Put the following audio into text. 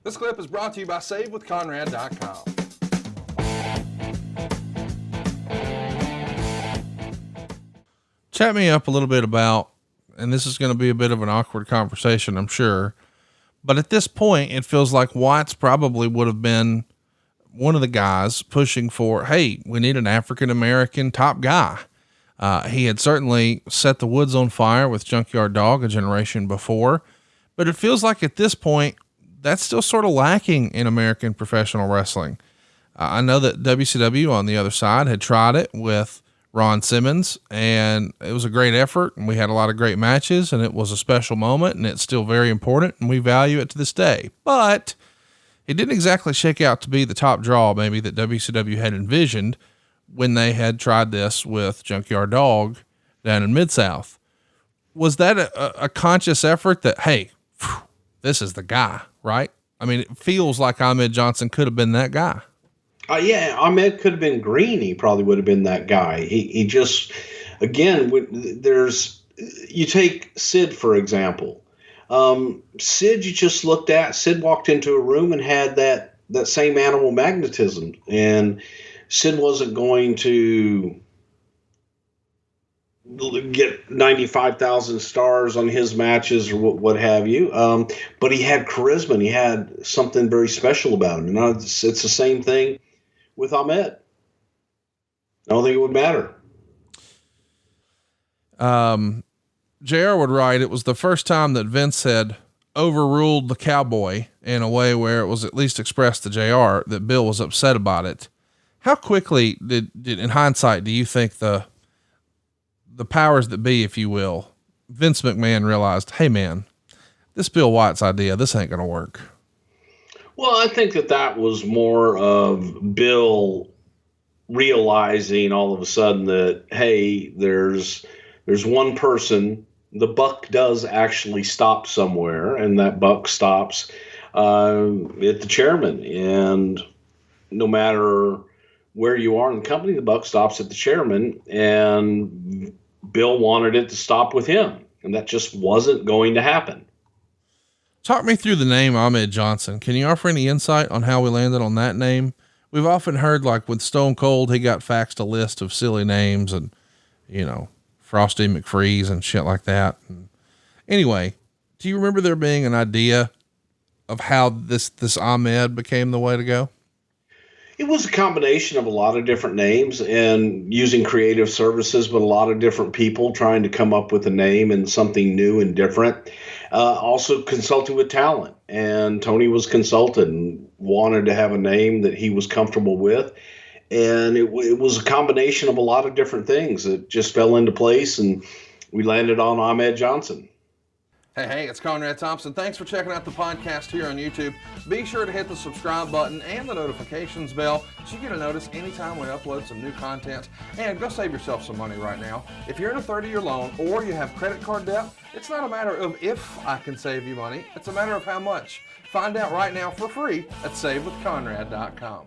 This clip is brought to you by SaveWithConrad.com. Chat me up a little bit about, and this is going to be a bit of an awkward conversation, I'm sure, but at this point, it feels like Watts probably would have been one of the guys pushing for, hey, we need an African-American top guy. He had certainly set the woods on fire with Junkyard Dog a generation before, but it feels like at this point, that's still sort of lacking in American professional wrestling. I know that WCW on the other side had tried it with Ron Simmons, and it was a great effort, and we had a lot of great matches, and it was a special moment, and it's still very important, and we value it to this day. But it didn't exactly shake out to be the top draw maybe that WCW had envisioned when they had tried this with Junkyard Dog down in Mid-South. Was that a conscious effort that, hey, this is the guy, right? I mean, it feels like Ahmed Johnson could have been that guy. Yeah, Ahmed could have been green. He probably would have been that guy. He just, again, you take Sid, for example. Sid, you just looked at, Sid walked into a room and had that same animal magnetism. And Sid wasn't going to get 95,000 stars on his matches or what have you. But he had charisma and he had something very special about him. And it's the same thing with Ahmed. I don't think it would matter. JR would write, it was the first time that Vince had overruled the cowboy in a way where it was at least expressed to JR that Bill was upset about it. How quickly did in hindsight, do you think the powers that be, if you will, Vince McMahon realized, hey man, this Bill Watts idea, this ain't going to work? Well, I think that was more of Bill realizing all of a sudden that, hey, there's one person, the buck does actually stop somewhere, and that buck stops at the chairman. And no matter where you are in the company, the buck stops at the chairman, and Bill wanted it to stop with him, and that just wasn't going to happen. Talk me through the name Ahmed Johnson. Can you offer any insight on how we landed on that name? We've often heard, like with Stone Cold, he got faxed a list of silly names and, Frosty McFreeze and shit like that. And anyway, do you remember there being an idea of how this Ahmed became the way to go? It was a combination of a lot of different names and using creative services, but a lot of different people trying to come up with a name and something new and different. Also consulting with talent, and Tony was consulted and wanted to have a name that he was comfortable with. And it was a combination of a lot of different things that just fell into place, and we landed on Ahmed Johnson. Hey, it's Conrad Thompson. Thanks for checking out the podcast here on YouTube. Be sure to hit the subscribe button and the notifications bell so you get a notice anytime we upload some new content. And go save yourself some money right now. If you're in a 30-year loan or you have credit card debt, it's not a matter of if I can save you money. It's a matter of how much. Find out right now for free at SaveWithConrad.com.